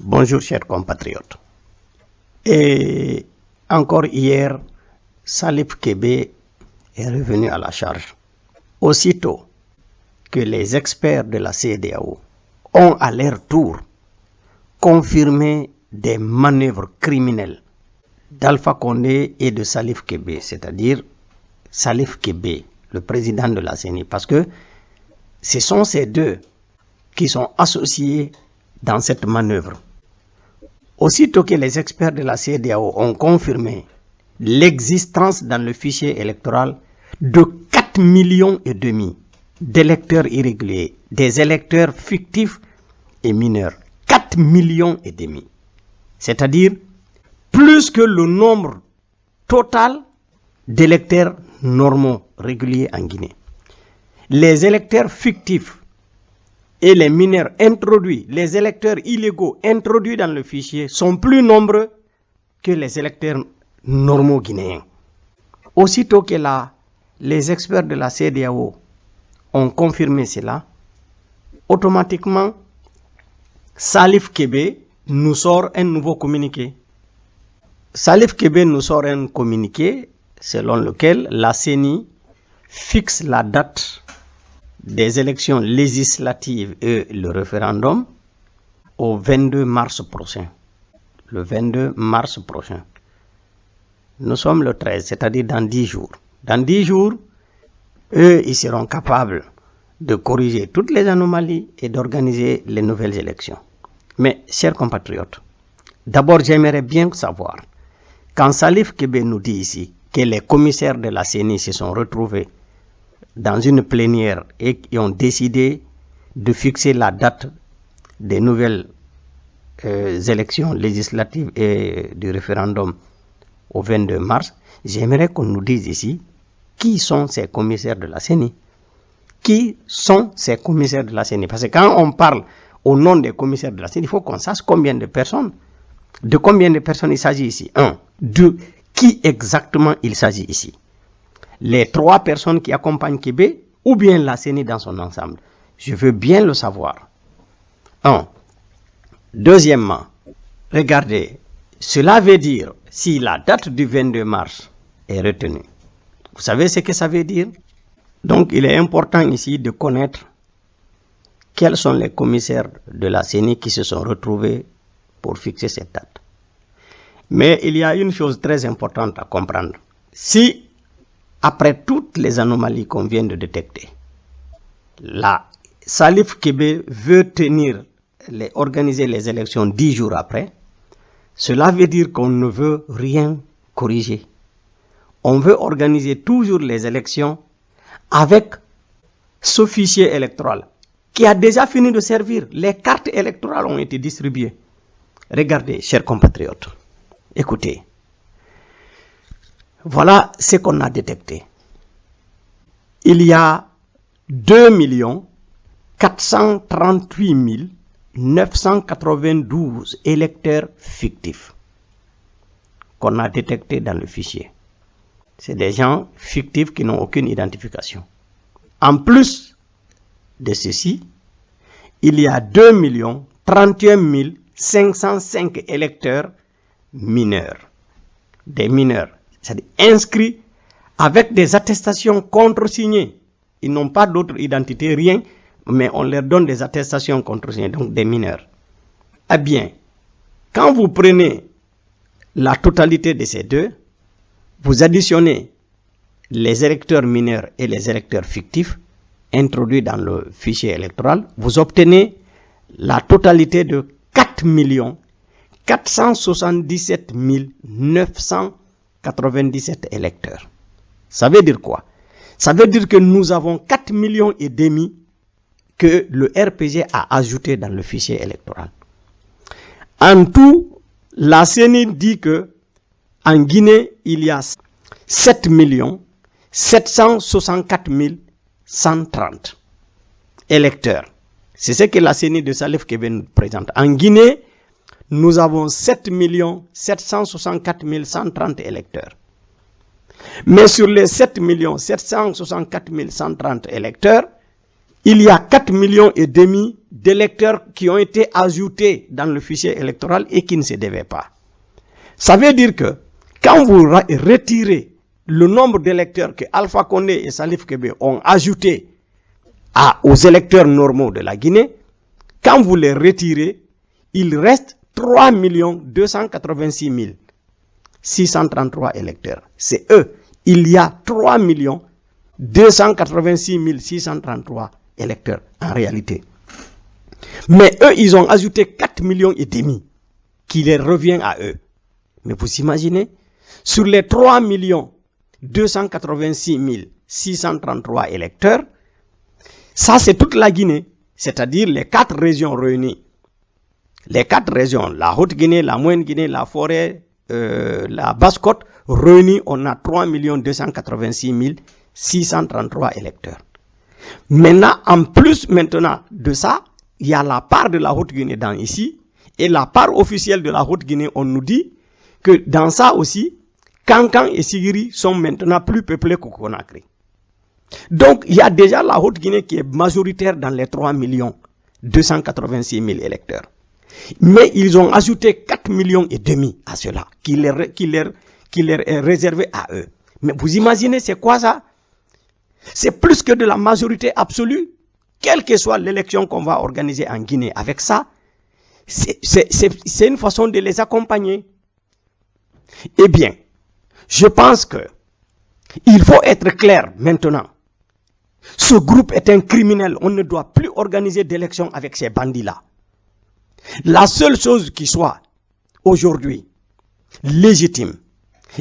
Bonjour chers compatriotes. Et encore hier, Salif Kébé est revenu à la charge. Aussitôt que les experts de la CEDEAO ont à leur tour confirmé des manœuvres criminelles d'Alpha Condé et de Salif Kébé, c'est-à-dire Salif Kébé, le président de la CENI, parce que ce sont ces deux qui sont associés dans cette manœuvre. Aussitôt que les experts de la CEDEAO ont confirmé l'existence dans le fichier électoral de 4,5 millions d'électeurs irréguliers, des électeurs fictifs et mineurs. 4,5 millions. C'est-à-dire plus que le nombre total d'électeurs normaux, réguliers en Guinée. Les électeurs fictifs et les mineurs introduits, les électeurs illégaux introduits dans le fichier sont plus nombreux que les électeurs normaux guinéens. Aussitôt que les experts de la CEDEAO ont confirmé cela, automatiquement, Salif Kébé nous sort un nouveau communiqué. Salif Kébé nous sort un communiqué selon lequel la CENI fixe la date des élections législatives et le référendum au 22 mars prochain. Le 22 mars prochain. Nous sommes le 13, c'est-à-dire dans 10 jours. Dans 10 jours, eux, ils seront capables de corriger toutes les anomalies et d'organiser les nouvelles élections. Mais, chers compatriotes, d'abord, j'aimerais bien savoir, quand Salif Kébé nous dit ici que les commissaires de la CENI se sont retrouvés dans une plénière et qui ont décidé de fixer la date des nouvelles élections législatives et du référendum au 22 mars, j'aimerais qu'on nous dise ici qui sont ces commissaires de la CENI. Qui sont ces commissaires de la CENI? Parce que quand on parle au nom des commissaires de la CENI, il faut qu'on sache combien de personnes. De combien de personnes il s'agit ici? 1. 2. Qui exactement il s'agit ici? Les 3 personnes qui accompagnent Kébé ou bien la CENI dans son ensemble? Je veux bien le savoir. 1. Deuxièmement, regardez, cela veut dire, si la date du 22 mars est retenue, vous savez ce que ça veut dire? Donc, il est important ici de connaître quels sont les commissaires de la CENI qui se sont retrouvés pour fixer cette date. Mais il y a une chose très importante à comprendre. Si, après toutes les anomalies qu'on vient de détecter, Salif Kébé veut organiser les élections 10 jours après, cela veut dire qu'on ne veut rien corriger. On veut organiser toujours les élections avec ce fichier électoral qui a déjà fini de servir. Les cartes électorales ont été distribuées. Regardez, chers compatriotes, écoutez. Voilà ce qu'on a détecté. Il y a 2 438 992 électeurs fictifs qu'on a détectés dans le fichier. C'est des gens fictifs qui n'ont aucune identification. En plus de ceci, il y a 2 31 505 électeurs mineurs. Des mineurs, c'est-à-dire inscrits avec des attestations contresignées. Ils n'ont pas d'autre identité, rien, mais on leur donne des attestations contresignées, donc des mineurs. Eh bien, quand vous prenez la totalité de ces deux, vous additionnez les électeurs mineurs et les électeurs fictifs introduits dans le fichier électoral, vous obtenez la totalité de 4 477 997 électeurs. Ça veut dire quoi? Ça veut dire que nous avons 4,5 millions que le RPG a ajouté dans le fichier électoral. En tout, la CENI dit que en Guinée, il y a 7 764 130 électeurs. C'est ce que la CENI de Salif Kébé nous présente. En Guinée, nous avons 7 764 130 électeurs. Mais sur les 7 764 130 électeurs, il y a 4,5 millions d'électeurs qui ont été ajoutés dans le fichier électoral et qui ne se devaient pas. Ça veut dire que quand vous retirez le nombre d'électeurs que Alpha Condé et Salif Kébé ont ajouté aux électeurs normaux de la Guinée, quand vous les retirez, il reste 3 286 633 électeurs. C'est eux. Il y a 3 286 633 électeurs en réalité. Mais eux, ils ont ajouté 4,5 millions qui les revient à eux. Mais vous imaginez, sur les 3 286 633 électeurs, ça c'est toute la Guinée, c'est-à-dire les 4 régions réunies. Les 4 régions, la Haute-Guinée, la Moyenne-Guinée, la Forêt, la Basse-Côte, réunies, on a 3 286 633 électeurs. Maintenant, en plus de ça, il y a la part de la Haute-Guinée dans ici, et la part officielle de la Haute-Guinée, on nous dit que dans ça aussi, Kankan et Sigiri sont maintenant plus peuplés que Conakry. Donc, il y a déjà la Haute-Guinée qui est majoritaire dans les 3 286 000 électeurs. Mais ils ont ajouté 4,5 millions à cela, qui leur est réservé à eux. Mais vous imaginez, c'est quoi ça? C'est plus que de la majorité absolue. Quelle que soit l'élection qu'on va organiser en Guinée avec ça, c'est une façon de les accompagner. Eh bien, je pense que il faut être clair maintenant. Ce groupe est un criminel. On ne doit plus organiser d'élections avec ces bandits-là. La seule chose qui soit aujourd'hui légitime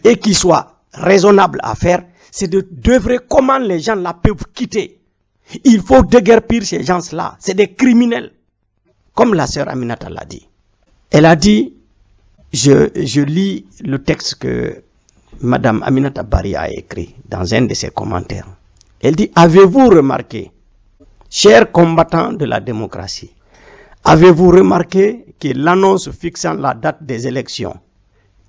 et qui soit raisonnable à faire, c'est d'œuvrer comment les gens la peuvent quitter. Il faut déguerpir ces gens-là. C'est des criminels. Comme la sœur Aminata l'a dit. Elle a dit, je lis le texte que Madame Aminata Bari a écrit dans un de ses commentaires. Elle dit, avez-vous remarqué, chers combattants de la démocratie, avez-vous remarqué que l'annonce fixant la date des élections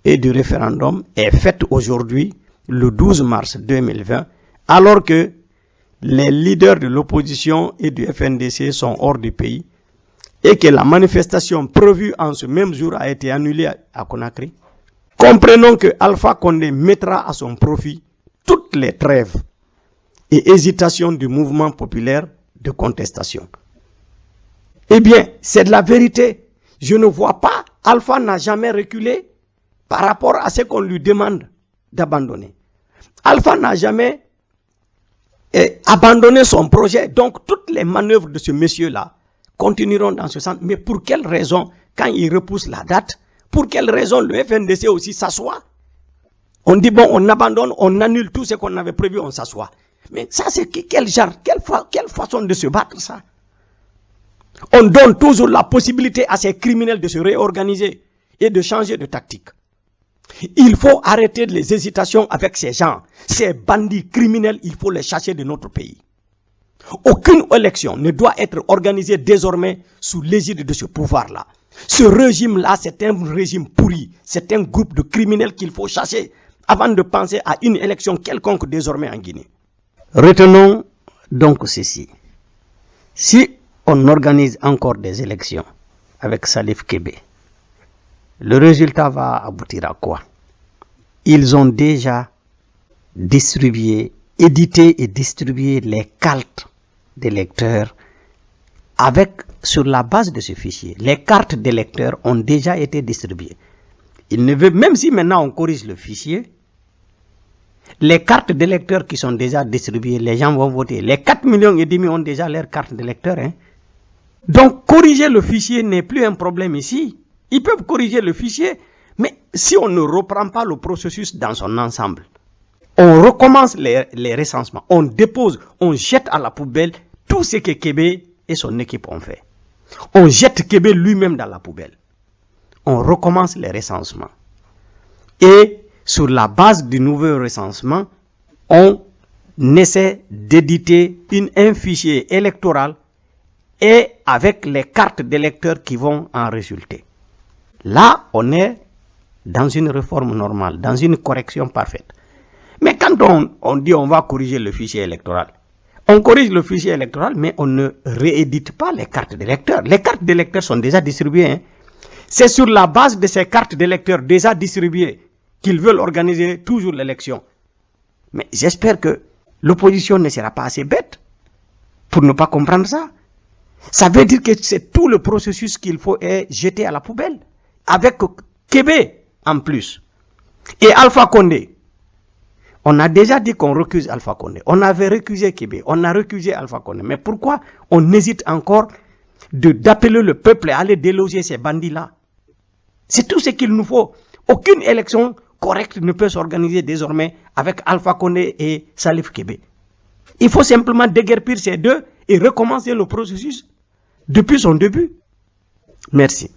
et du référendum est faite aujourd'hui, le 12 mars 2020, alors que les leaders de l'opposition et du FNDC sont hors du pays et que la manifestation prévue en ce même jour a été annulée à Conakry? Comprenons que Alpha Condé mettra à son profit toutes les trêves et hésitations du mouvement populaire de contestation. Eh bien, c'est de la vérité. Je ne vois pas, Alpha n'a jamais reculé par rapport à ce qu'on lui demande d'abandonner. Alpha n'a jamais abandonné son projet. Donc, toutes les manœuvres de ce monsieur-là continueront dans ce sens. Mais pour quelle raison, quand il repousse la date, pour quelle raison le FNDC aussi s'assoit? On dit, bon, on abandonne, on annule tout ce qu'on avait prévu, on s'assoit. Mais ça, c'est quel genre, quelle façon de se battre, ça? On donne toujours la possibilité à ces criminels de se réorganiser et de changer de tactique. Il faut arrêter les hésitations avec ces gens. Ces bandits criminels, il faut les chasser de notre pays. Aucune élection ne doit être organisée désormais sous l'égide de ce pouvoir-là. Ce régime-là, c'est un régime pourri. C'est un groupe de criminels qu'il faut chasser avant de penser à une élection quelconque désormais en Guinée. Retenons donc ceci. Si on organise encore des élections avec Salif Kébé, le résultat va aboutir à quoi? Ils ont déjà distribué, édité et distribué les cartes d'électeurs sur la base de ce fichier. Les cartes d'électeurs ont déjà été distribuées. Il ne veut, même si maintenant on corrige le fichier, les cartes d'électeurs qui sont déjà distribuées, les gens vont voter. Les 4,5 millions ont déjà leurs cartes d'électeurs. Donc, corriger le fichier n'est plus un problème ici. Ils peuvent corriger le fichier, mais si on ne reprend pas le processus dans son ensemble, on recommence les recensements, on dépose, on jette à la poubelle tout ce que Kébé et son équipe ont fait. On jette Kébé lui-même dans la poubelle. On recommence les recensements. Et sur la base du nouveau recensement, on essaie d'éditer un fichier électoral et avec les cartes d'électeurs qui vont en résulter. Là, on est dans une réforme normale, dans une correction parfaite. Mais quand on dit on va corriger le fichier électoral, On corrige le fichier électoral, mais on ne réédite pas les cartes d'électeurs. Les cartes d'électeurs sont déjà distribuées. Hein. C'est sur la base de ces cartes d'électeurs déjà distribuées qu'ils veulent organiser toujours l'élection. Mais j'espère que l'opposition ne sera pas assez bête pour ne pas comprendre ça. Ça veut dire que c'est tout le processus qu'il faut jeter à la poubelle. Avec Kébé en plus. Et Alpha Condé. On a déjà dit qu'on recuse Alpha Condé. On avait recusé Kébé. On a recusé Alpha Condé. Mais pourquoi on hésite encore d'appeler le peuple à aller déloger ces bandits-là? C'est tout ce qu'il nous faut. Aucune élection correcte ne peut s'organiser désormais avec Alpha Condé et Salif Kébé. Il faut simplement déguerpir ces deux et recommencer le processus depuis son début. Merci.